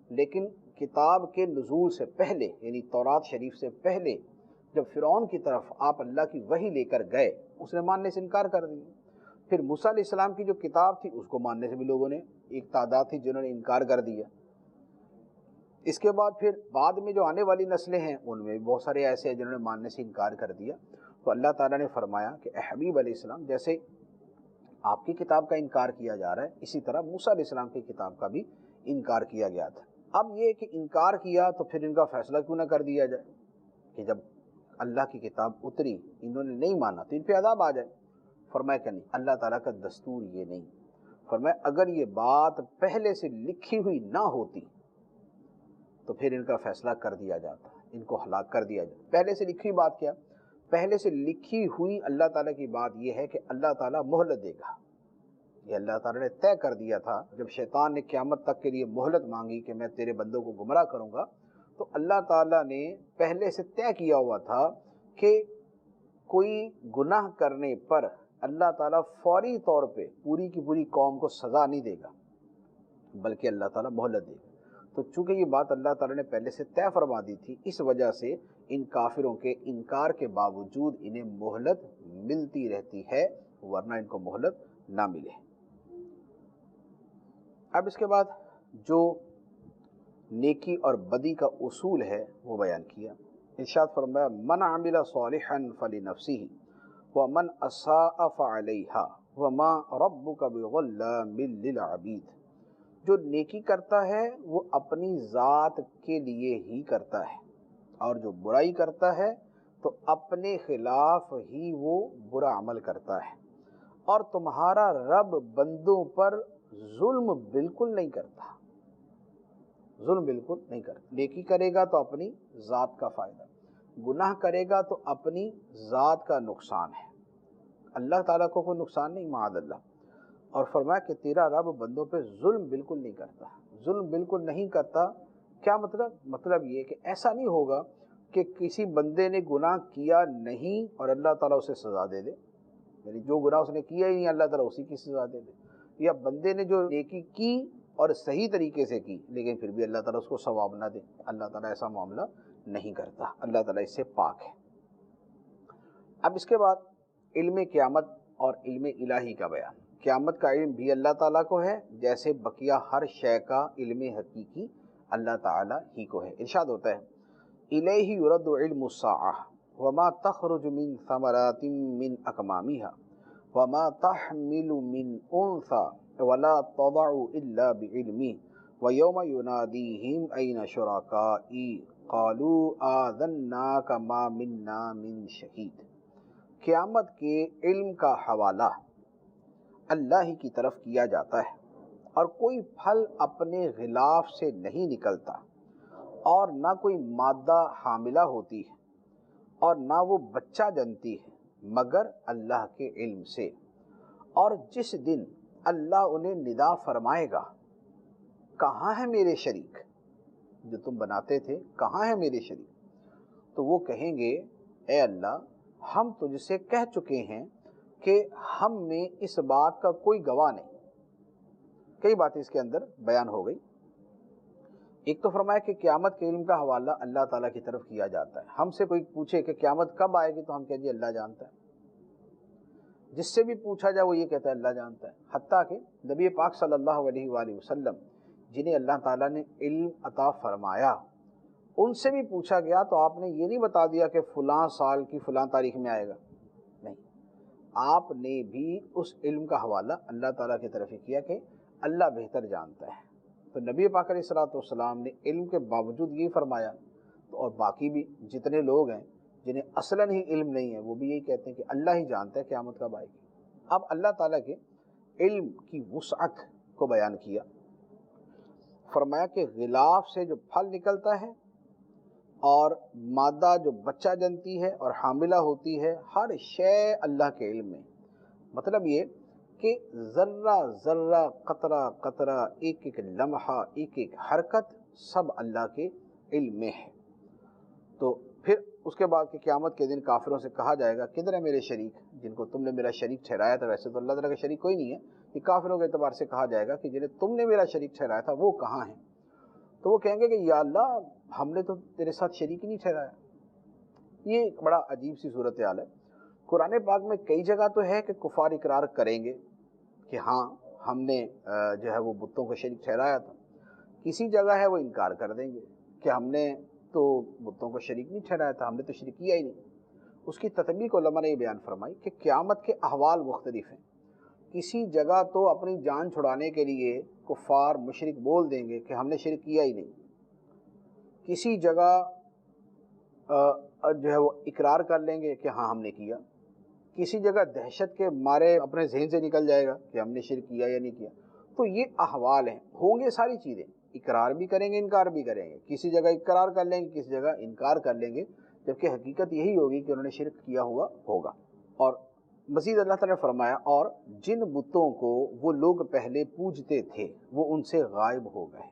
لیکن کتاب کے نزول سے پہلے، یعنی تورات شریف سے پہلے، جب فرعون کی طرف آپ اللہ کی وحی لے کر گئے، اس نے ماننے سے انکار کر دیا۔ پھر موسیٰ علیہ السلام کی جو کتاب تھی اس کو ماننے سے بھی لوگوں نے، ایک تعداد تھی جنہوں نے انکار کر دیا۔ اس کے بعد پھر بعد میں جو آنے والی نسلیں ہیں ان میں بھی بہت سارے ایسے ہیں جنہوں نے ماننے سے انکار کر دیا۔ تو اللہ تعالیٰ نے فرمایا کہ اے حبیب علیہ السلام، جیسے آپ کی کتاب کا انکار کیا جا رہا ہے، اسی طرح موسیٰ علیہ السلام کی کتاب کا بھی انکار کیا گیا تھا۔ اب یہ کہ انکار کیا تو پھر ان کا فیصلہ کیوں نہ کر دیا جائے کہ جب اللہ کی کتاب اتری انہوں نے نہیں مانا تو ان پہ عذاب آ جائے؟ فرمایا کہ نہیں، اللہ تعالیٰ کا دستور یہ نہیں۔ فرمایا اگر یہ بات پہلے سے لکھی ہوئی نہ ہوتی تو پھر ان کا فیصلہ کر دیا جاتا، ان کو ہلاک کر دیا جاتا۔ پہلے سے لکھی ہوئی بات کیا؟ پہلے سے لکھی ہوئی اللہ تعالیٰ کی بات یہ ہے کہ اللہ تعالیٰ مہلت دے گا۔ یہ اللہ تعالیٰ نے طے کر دیا تھا، جب شیطان نے قیامت تک کے لیے مہلت مانگی کہ میں تیرے بندوں کو گمراہ کروں گا، تو اللہ تعالیٰ نے پہلے سے طے کیا ہوا تھا کہ کوئی گناہ کرنے پر اللہ تعالیٰ فوری طور پہ پوری کی پوری قوم کو سزا نہیں دے گا، بلکہ اللہ تعالیٰ مہلت دے گا۔ تو چونکہ یہ بات اللہ تعالیٰ نے پہلے سے طے فرما دی تھی، اس وجہ سے ان کافروں کے انکار کے باوجود انہیں مہلت ملتی رہتی ہے، ورنہ ان کو مہلت نہ ملے۔ اب اس کے بعد جو نیکی اور بدی کا اصول ہے وہ بیان کیا۔ ارشاد فرمایا من عمل صالحا فلنفسه ومن اساء فعليها وما ربك بظلام للعبید۔ جو نیکی کرتا ہے وہ اپنی ذات کے لیے ہی کرتا ہے، اور جو برائی کرتا ہے تو اپنے خلاف ہی وہ برا عمل کرتا ہے، اور تمہارا رب بندوں پر ظلم بالکل نہیں کرتا، ظلم بالکل نہیں کرتا۔ نیکی کرے گا تو اپنی ذات کا فائدہ، گناہ کرے گا تو اپنی ذات کا نقصان ہے، اللہ تعالیٰ کو کوئی نقصان نہیں، معاذ اللہ۔ اور فرمایا کہ تیرا رب بندوں پہ ظلم بالکل نہیں کرتا۔ ظلم بالکل نہیں کرتا کیا مطلب؟ مطلب یہ کہ ایسا نہیں ہوگا کہ کسی بندے نے گناہ کیا نہیں اور اللہ تعالیٰ اسے سزا دے دے، یعنی جو گناہ اس نے کیا ہی نہیں اللہ تعالیٰ اسی کی سزا دے دے، یا بندے نے جو نیکی کی اور صحیح طریقے سے کی لیکن پھر بھی اللہ تعالیٰ اس کو ثواب نہ دے۔ اللہ تعالیٰ ایسا معاملہ نہیں کرتا، اللہ تعالیٰ اس سے پاک ہے۔ اب اس کے بعد علم قیامت اور علم الہی کا بیان۔ قیامت کا علم بھی اللہ تعالیٰ کو ہے، جیسے بقیہ ہر شے کا علم حقیقی اللہ تعالیٰ ہی کو ہے۔ ارشاد ہوتا ہے الیہ یرد علم الساعہ وما تخرج من ثمرات من اکمامها وما تحمل من انثى ولا تضع الا بعلمه ویوم ینادیہم این شرکائی قالوا آذناک ما منا من شہید۔ قیامت کے علم کا حوالہ اللہ ہی کی طرف کیا جاتا ہے، اور کوئی پھل اپنے غلاف سے نہیں نکلتا، اور نہ کوئی مادہ حاملہ ہوتی ہے، اور نہ وہ بچہ جنتی ہے مگر اللہ کے علم سے۔ اور جس دن اللہ انہیں ندا فرمائے گا کہاں ہے میرے شریک جو تم بناتے تھے، کہاں ہے میرے شریک؟ تو وہ کہیں گے اے اللہ ہم تجھ سے کہہ چکے ہیں کہ ہم میں اس بات کا کوئی گواہ نہیں۔ کئی باتیں اس کے اندر بیان ہو گئی۔ ایک تو فرمایا کہ قیامت کے علم کا حوالہ اللہ تعالیٰ کی طرف کیا جاتا ہے۔ ہم سے کوئی پوچھے کہ قیامت کب آئے گی تو ہم کہیں جی اللہ جانتا ہے، جس سے بھی پوچھا جائے وہ یہ کہتا ہے اللہ جانتا ہے۔ حتیٰ کہ نبی پاک صلی اللہ علیہ وآلہ وسلم جنہیں اللہ تعالیٰ نے علم عطا فرمایا، ان سے بھی پوچھا گیا تو آپ نے یہ نہیں بتا دیا کہ فلاں سال کی فلاں تاریخ میں آئے گا، نہیں، آپ نے بھی اس علم کا حوالہ اللہ تعالیٰ کی طرف ہی کیا کہ اللہ بہتر جانتا ہے۔ تو نبی پاک علیہ الصلوۃ والسلام نے علم کے باوجود یہ فرمایا، تو اور باقی بھی جتنے لوگ ہیں جنہیں اصلاً ہی علم نہیں ہے وہ بھی یہی کہتے ہیں کہ اللہ ہی جانتا ہے قیامت کب آئے گی۔ اب اللہ تعالیٰ کے علم کی وسعت کو بیان کیا، فرمایا کہ غلاف سے جو پھل نکلتا ہے اور مادہ جو بچہ جنتی ہے اور حاملہ ہوتی ہے، ہر شے اللہ کے علم میں۔ مطلب یہ کہ ذرہ ذرہ قطرہ قطرہ ایک ایک لمحہ ایک ایک حرکت سب اللہ کے علم میں ہے۔ تو پھر اس کے بعد کہ قیامت کے دن کافروں سے کہا جائے گا کدھر ہے میرے شریک جن کو تم نے میرا شریک ٹھہرایا تھا؟ ویسے تو اللہ تعالیٰ کا شریک کوئی نہیں ہے، کہ کافروں کے اعتبار سے کہا جائے گا کہ جنہیں تم نے میرا شریک ٹھہرایا تھا وہ کہاں ہیں؟ تو وہ کہیں گے کہ یا اللہ ہم نے تو تیرے ساتھ شریک ہی نہیں ٹھہرایا۔ یہ ایک بڑا عجیب سی صورتحال ہے۔ قرآن پاک میں کئی جگہ تو ہے کہ کفار اقرار کریں گے کہ ہاں ہم نے جو ہے وہ بتوں کو شریک ٹھہرایا تھا، کسی جگہ ہے وہ انکار کر دیں گے کہ ہم نے تو بتوں کو شریک نہیں ٹھہرایا تھا، ہم نے تو شریک کیا ہی نہیں۔ اس کی تطبیق علماء نے یہ بیان فرمائی کہ قیامت کے احوال مختلف ہیں۔ کسی جگہ تو اپنی جان چھڑانے کے لیے کفار مشرک بول دیں گے کہ ہم نے شرک کیا ہی نہیں، کسی جگہ جو ہے وہ اقرار کر لیں گے کہ ہاں ہم نے کیا، کسی جگہ دہشت کے مارے اپنے ذہن سے نکل جائے گا کہ ہم نے شرک کیا یا نہیں کیا۔ تو یہ احوال ہیں، ہوں گے ساری چیزیں، اقرار بھی کریں گے انکار بھی کریں گے، کسی جگہ اقرار کر لیں گے کسی جگہ انکار کر لیں گے، جبکہ حقیقت یہی ہوگی کہ انہوں نے شرک کیا ہوا ہوگا۔ اور مزید اللہ تعالیٰ نے فرمایا اور جن بتوں کو وہ لوگ پہلے پوجتے تھے وہ ان سے غائب ہو گئے،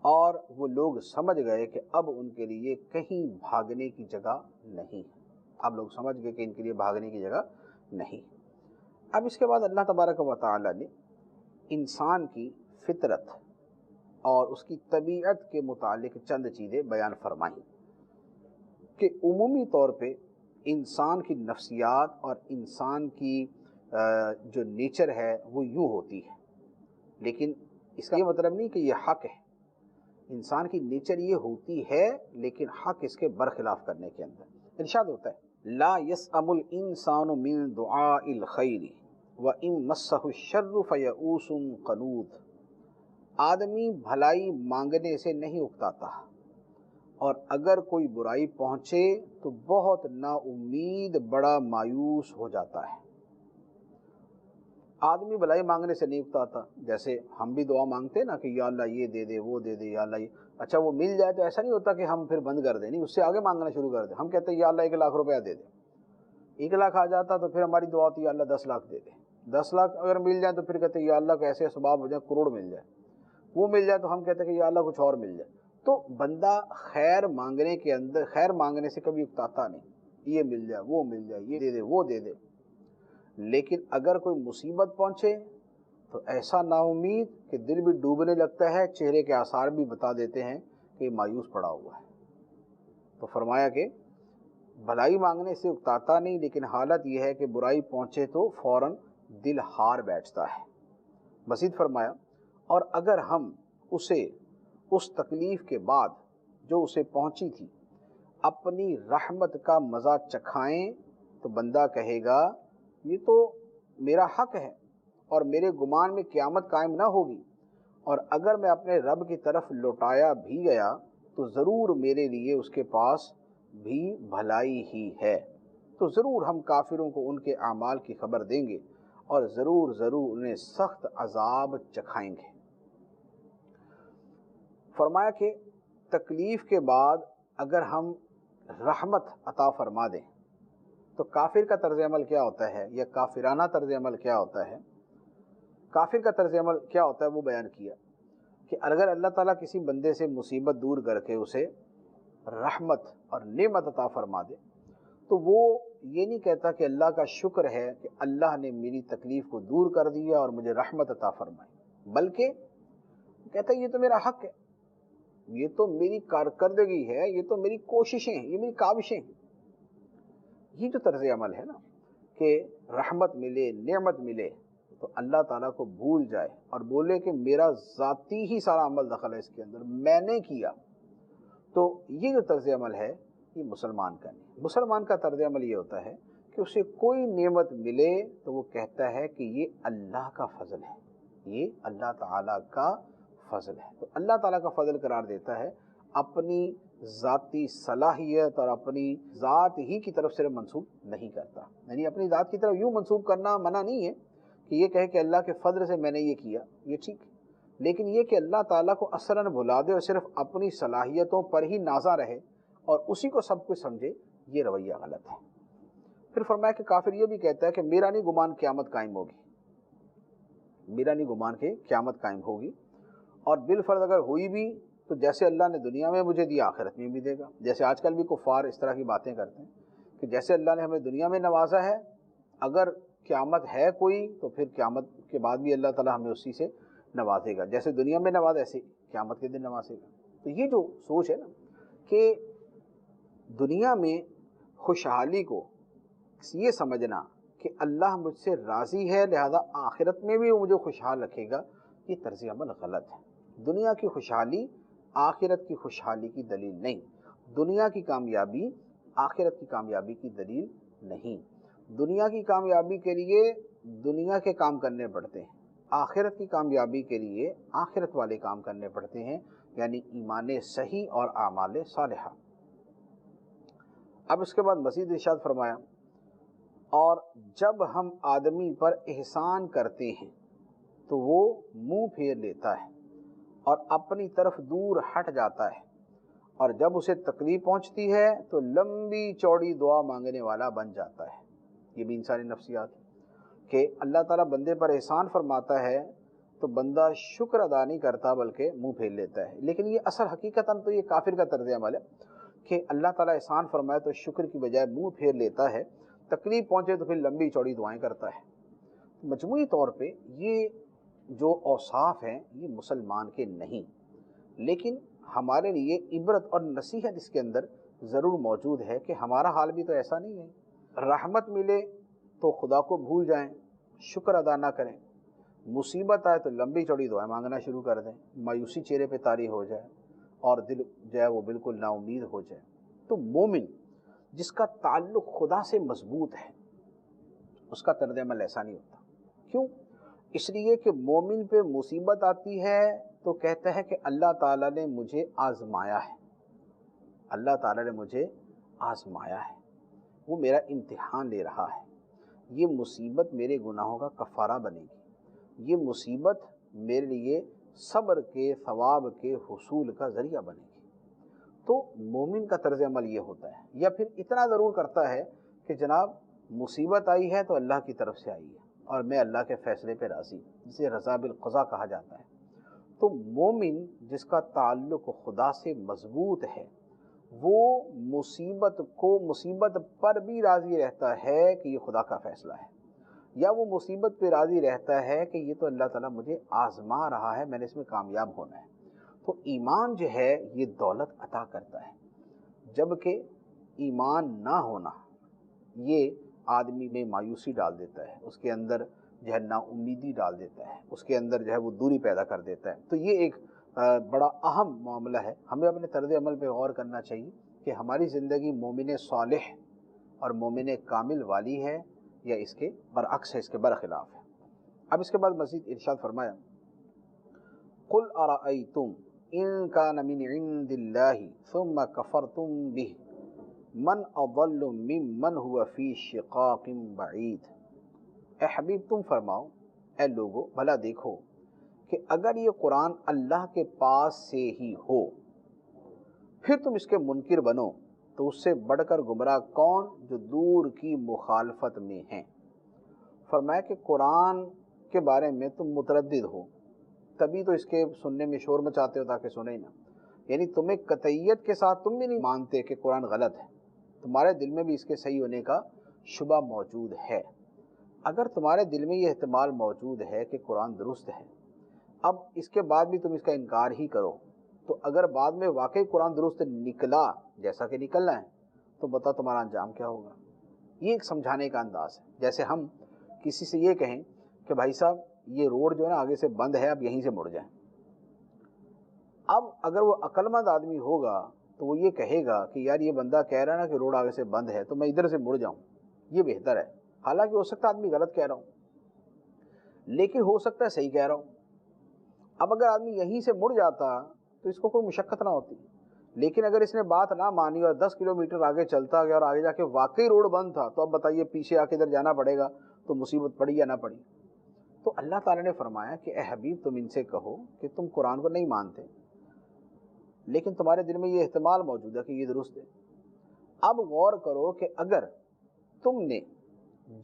اور وہ لوگ سمجھ گئے کہ اب ان کے لیے کہیں بھاگنے کی جگہ نہیں ہے۔ اب لوگ سمجھ گئے کہ ان کے لیے بھاگنے کی جگہ نہیں۔ اب اس کے بعد اللہ تبارک و تعالیٰ نے انسان کی فطرت اور اس کی طبیعت کے متعلق چند چیزیں بیان فرمائیں کہ عمومی طور پہ انسان کی نفسیات اور انسان کی جو نیچر ہے وہ یوں ہوتی ہے، لیکن اس کا یہ مطلب نہیں کہ یہ حق ہے۔ انسان کی نیچر یہ ہوتی ہے لیکن حق اس کے برخلاف کرنے کے اندر۔ ارشاد ہوتا ہے لا یسأم الانسان من دعاء الخیر وان مسہ الشر فیئوس قنوط۔ آدمی بھلائی مانگنے سے نہیں اکتاتا، اور اگر کوئی برائی پہنچے تو بہت نا امید بڑا مایوس ہو جاتا ہے۔ آدمی بھلائی مانگنے سے نہیں اکتاتا، جیسے ہم بھی دعا مانگتے ہیں نا کہ یا اللہ یہ دے دے وہ دے دے، یا اللہ یہ، اچھا وہ مل جائے تو ایسا نہیں ہوتا کہ ہم پھر بند کر دیں، نہیں، اس سے آگے مانگنا شروع کر دیں۔ ہم کہتے ہیں یا اللہ 1 لاکھ روپیہ دے دے، 1 لاکھ آ جاتا تو پھر ہماری دعا ہوتی ہے یا اللہ 10 لاکھ دے دے، 10 لاکھ اگر مل جائے تو پھر کہتے ہیں یا اللہ کو ایسے اسباب ہو جائے کروڑ مل جائے، وہ مل جائے تو ہم کہتے ہیں کہ یا اللہ کچھ اور مل جائے۔ تو بندہ خیر مانگنے کے اندر، خیر مانگنے سے کبھی اکتاتا نہیں، یہ مل جائے وہ مل جائے، یہ دے دے وہ دے دے، لیکن اگر کوئی مصیبت پہنچے تو ایسا نا امید کہ دل بھی ڈوبنے لگتا ہے، چہرے کے آثار بھی بتا دیتے ہیں کہ مایوس پڑا ہوا ہے۔ تو فرمایا کہ بھلائی مانگنے سے اکتاتا نہیں، لیکن حالت یہ ہے کہ برائی پہنچے تو فوراً دل ہار بیٹھتا ہے۔ مزید فرمایا اور اگر ہم اسے اس تکلیف کے بعد جو اسے پہنچی تھی اپنی رحمت کا مزہ چکھائیں تو بندہ کہے گا یہ تو میرا حق ہے اور میرے گمان میں قیامت قائم نہ ہوگی، اور اگر میں اپنے رب کی طرف لوٹایا بھی گیا تو ضرور میرے لیے اس کے پاس بھی بھلائی ہی ہے۔ تو ضرور ہم کافروں کو ان کے اعمال کی خبر دیں گے اور ضرور ضرور انہیں سخت عذاب چکھائیں گے۔ فرمایا کہ تکلیف کے بعد اگر ہم رحمت عطا فرما دیں تو کافر کا طرز عمل کیا ہوتا ہے، یا کافرانہ طرز عمل کیا ہوتا ہے؟ کافر کا طرز عمل کیا ہوتا ہے وہ بیان کیا کہ اگر اللہ تعالیٰ کسی بندے سے مصیبت دور کر کے اسے رحمت اور نعمت عطا فرما دے تو وہ یہ نہیں کہتا کہ اللہ کا شکر ہے کہ اللہ نے میری تکلیف کو دور کر دیا اور مجھے رحمت عطا فرمائی، بلکہ کہتا ہے یہ تو میرا حق ہے، یہ تو میری کارکردگی ہے، یہ تو میری کوششیں ہیں، یہ میری کاوشیں ہیں۔ یہ جو طرز عمل ہے نا کہ رحمت ملے نعمت ملے تو اللہ تعالیٰ کو بھول جائے اور بولے کہ میرا ذاتی ہی سارا عمل دخل ہے اس کے اندر، میں نے کیا، تو یہ جو طرز عمل ہے یہ مسلمان کا نہیں۔ مسلمان کا طرز عمل یہ ہوتا ہے کہ اسے کوئی نعمت ملے تو وہ کہتا ہے کہ یہ اللہ کا فضل ہے، یہ اللہ تعالیٰ کا فضل ہے، تو اللہ تعالیٰ کا فضل قرار دیتا ہے، اپنی ذاتی صلاحیت اور اپنی ذات ہی کی طرف صرف منسوب نہیں کرتا۔ یعنی اپنی ذات کی طرف یوں منسوب کرنا منع نہیں ہے کہ یہ کہے کہ اللہ کے فضل سے میں نے یہ کیا، یہ ٹھیک ہے، لیکن یہ کہ اللہ تعالیٰ کو اصلاً بھلا دے اور صرف اپنی صلاحیتوں پر ہی نازا رہے اور اسی کو سب کچھ سمجھے، یہ رویہ غلط ہے۔ پھر فرمایا کہ کافر یہ بھی کہتا ہے کہ میرا نہیں گمان قیامت قائم ہوگی، میرا نہیں گمان کہ قیامت قائم ہوگی، اور بالفرض اگر ہوئی بھی تو جیسے اللہ نے دنیا میں مجھے دیا آخرت میں بھی دے گا۔ جیسے آج کل بھی کفار اس طرح کی باتیں کرتے ہیں کہ جیسے اللہ نے ہمیں دنیا میں نوازا ہے، اگر قیامت ہے کوئی تو پھر قیامت کے بعد بھی اللہ تعالیٰ ہمیں اسی سے نوازے گا، جیسے دنیا میں نواز ایسے قیامت کے دن نوازے گا۔ تو یہ جو سوچ ہے نا کہ دنیا میں خوشحالی کو یہ سمجھنا کہ اللہ مجھ سے راضی ہے لہذا آخرت میں بھی وہ مجھے خوشحال رکھے گا، یہ طرز عمل غلط ہے۔ دنیا کی خوشحالی آخرت کی خوشحالی کی دلیل نہیں، دنیا کی کامیابی آخرت کی کامیابی کی دلیل نہیں۔ دنیا کی کامیابی کے لیے دنیا کے کام کرنے پڑتے ہیں، آخرت کی کامیابی کے لیے آخرت والے کام کرنے پڑتے ہیں، یعنی ایمان صحیح اور اعمال صالحہ۔ اب اس کے بعد مزید ارشاد فرمایا، اور جب ہم آدمی پر احسان کرتے ہیں تو وہ منہ پھیر لیتا ہے اور اپنی طرف دور ہٹ جاتا ہے، اور جب اسے تکلیف پہنچتی ہے تو لمبی چوڑی دعا مانگنے والا بن جاتا ہے۔ یہ بھی انسانی نفسیات ہے کہ اللہ تعالیٰ بندے پر احسان فرماتا ہے تو بندہ شکر ادا نہیں کرتا بلکہ منہ پھیر لیتا ہے۔ لیکن یہ اصل حقیقتاً تو یہ کافر کا طرز عمل ہے کہ اللہ تعالیٰ احسان فرمائے تو شکر کی بجائے منہ پھیر لیتا ہے، تکلیف پہنچے تو پھر لمبی چوڑی دعائیں کرتا ہے۔ مجموعی طور پہ یہ جو اوصاف ہیں یہ مسلمان کے نہیں، لیکن ہمارے لیے عبرت اور نصیحت اس کے اندر ضرور موجود ہے کہ ہمارا حال بھی تو ایسا نہیں ہے۔ رحمت ملے تو خدا کو بھول جائیں، شکر ادا نہ کریں، مصیبت آئے تو لمبی چوڑی دعائیں مانگنا شروع کر دیں، مایوسی چہرے پہ طاری ہو جائے اور دل جو ہے وہ بالکل نا امید ہو جائے۔ تو مومن جس کا تعلق خدا سے مضبوط ہے اس کا طرز عمل ایسا نہیں ہوتا۔ کیوں؟ اس لیے کہ مومن پہ مصیبت آتی ہے تو کہتا ہے کہ اللہ تعالیٰ نے مجھے آزمایا ہے، اللہ تعالیٰ نے مجھے آزمایا ہے، وہ میرا امتحان لے رہا ہے، یہ مصیبت میرے گناہوں کا کفارہ بنے گی، یہ مصیبت میرے لیے صبر کے ثواب کے حصول کا ذریعہ بنے گی۔ تو مومن کا طرز عمل یہ ہوتا ہے، یا پھر اتنا ضرور کرتا ہے کہ جناب مصیبت آئی ہے تو اللہ کی طرف سے آئی ہے اور میں اللہ کے فیصلے پہ راضی ہوں، جسے رضا بالقضاء کہا جاتا ہے۔ تو مومن جس کا تعلق خدا سے مضبوط ہے وہ مصیبت پر بھی راضی رہتا ہے کہ یہ خدا کا فیصلہ ہے، یا وہ مصیبت پہ راضی رہتا ہے کہ یہ تو اللہ تعالیٰ مجھے آزما رہا ہے، میں نے اس میں کامیاب ہونا ہے۔ تو ایمان جو ہے یہ دولت عطا کرتا ہے، جبکہ ایمان نہ ہونا یہ آدمی میں مایوسی ڈال دیتا ہے، اس کے اندر جو ہے نا امیدی ڈال دیتا ہے، اس کے اندر جو ہے وہ دوری پیدا کر دیتا ہے۔ تو یہ ایک بڑا اہم معاملہ ہے، ہمیں اپنے طرز عمل پہ غور کرنا چاہیے کہ ہماری زندگی مومن صالح اور مومن کامل والی ہے یا اس کے برعکس ہے، اس کے برخلاف ہے۔ اب اس کے بعد مزید ارشاد فرمایا، قل ارأیتم ان کان من عند اللہ ثم کفرتم بہ من اضل ممن هو فی شقاق بعید۔ اے حبیب تم فرماؤ، اے لوگو بھلا دیکھو کہ اگر یہ قرآن اللہ کے پاس سے ہی ہو پھر تم اس کے منکر بنو تو اس سے بڑھ کر گمراہ کون جو دور کی مخالفت میں ہیں۔ فرمایا کہ قرآن کے بارے میں تم متردد ہو، تبھی تو اس کے سننے میں شور مچاتے ہو تاکہ سنیں نہ، یعنی تمہیں قطعیت کے ساتھ تم بھی نہیں مانتے کہ قرآن غلط ہے، تمہارے دل میں بھی اس کے صحیح ہونے کا شبہ موجود ہے۔ اگر تمہارے دل میں یہ احتمال موجود ہے کہ قرآن درست ہے، اب اس کے بعد بھی تم اس کا انکار ہی کرو، تو اگر بعد میں واقعی قرآن درست نکلا جیسا کہ نکلنا ہے تو بتا تمہارا انجام کیا ہوگا۔ یہ ایک سمجھانے کا انداز ہے، جیسے ہم کسی سے یہ کہیں کہ بھائی صاحب یہ روڈ جو ہے نا آگے سے بند ہے، اب یہیں سے مڑ جائیں۔ اب اگر وہ عقل مند آدمی ہوگا تو وہ یہ کہے گا کہ یار یہ بندہ کہہ رہا ہے نا کہ روڈ آگے سے بند ہے تو میں ادھر سے مڑ جاؤں، یہ بہتر ہے، حالانکہ ہو سکتا ہے آدمی غلط کہہ رہا ہوں لیکن ہو سکتا ہے صحیح کہہ رہا ہوں۔ اب اگر آدمی یہیں سے مڑ جاتا تو اس کو کوئی مشقت نہ ہوتی، لیکن اگر اس نے بات نہ مانی اور 10 کلومیٹر آگے چلتا گیا اور آگے جا کے واقعی روڈ بند تھا تو اب بتائیے پیچھے آ کے ادھر جانا پڑے گا تو مصیبت پڑی یا نہ پڑی۔ تو اللہ تعالیٰ نے فرمایا کہ اے حبیب تم ان سے کہو کہ تم قرآن کو نہیں مانتے لیکن تمہارے دل میں یہ احتمال موجود ہے کہ یہ درست ہے۔ اب غور کرو کہ اگر تم نے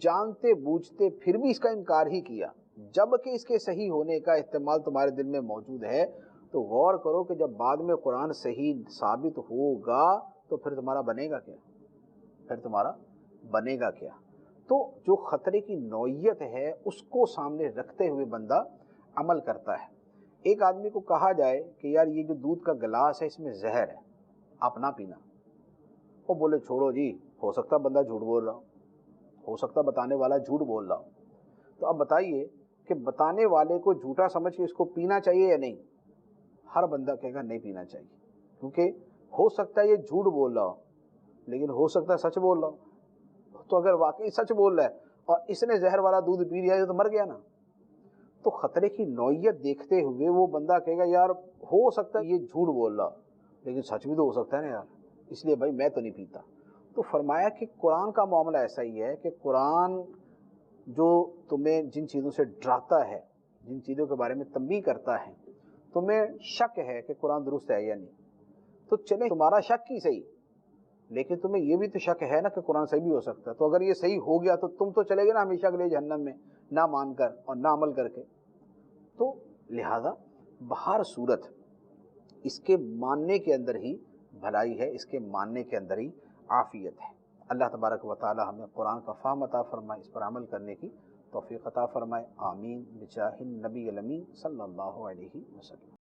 جانتے بوجھتے پھر بھی اس کا انکار ہی کیا، جب کہ اس کے صحیح ہونے کا احتمال تمہارے دل میں موجود ہے تو غور کرو کہ جب بعد میں قرآن صحیح ثابت ہوگا تو پھر تمہارا بنے گا کیا؟ پھر تمہارا بنے گا کیا؟ تو جو خطرے کی نوعیت ہے اس کو سامنے رکھتے ہوئے بندہ عمل کرتا ہے۔ ایک آدمی کو کہا جائے کہ یار یہ جو دودھ کا گلاس ہے اس میں زہر ہے، آپ نہ پینا، وہ بولے چھوڑو جی، ہو سکتا بندہ جھوٹ بول رہا ہو سکتا بتانے والا جھوٹ بول رہا ہو، تو اب بتائیے کہ بتانے والے کو جھوٹا سمجھ کے اس کو پینا چاہیے یا نہیں؟ ہر بندہ کہے گا نہیں پینا چاہیے، کیونکہ ہو سکتا ہے یہ جھوٹ بول رہا ہو لیکن ہو سکتا ہے سچ بول رہا ہو، تو اگر واقعی سچ بول رہا ہے اور اس نے زہر والا دودھ پی لیا تو مر گیا نا۔ تو خطرے کی نوعیت دیکھتے ہوئے وہ بندہ کہے گا یار ہو سکتا ہے یہ جھوٹ بول رہا لیکن سچ بھی تو ہو سکتا ہے نا یار، اس لیے بھائی میں تو نہیں پیتا۔ تو فرمایا کہ قرآن کا معاملہ ایسا ہی ہے کہ قرآن جو تمہیں جن چیزوں سے ڈراتا ہے، جن چیزوں کے بارے میں تنبیہ کرتا ہے، تمہیں شک ہے کہ قرآن درست ہے یا نہیں، تو چلیں تمہارا شک ہی صحیح، لیکن تمہیں یہ بھی تو شک ہے نا کہ قرآن صحیح بھی ہو سکتا ہے، تو اگر یہ صحیح ہو گیا تو تم تو چلے گے نا ہمیشہ کے لیے جہنم میں، نہ مان کر اور نہ عمل کر کے۔ تو لہذا بہر صورت اس کے ماننے کے اندر ہی بھلائی ہے، اس کے ماننے کے اندر ہی عافیت ہے۔ اللہ تبارک و تعالی ہمیں قرآن کا فہم عطا فرمائے، اس پر عمل کرنے کی توفیق عطا فرمائے، آمین بجاہ النبی الامین صلی اللہ علیہ وسلم۔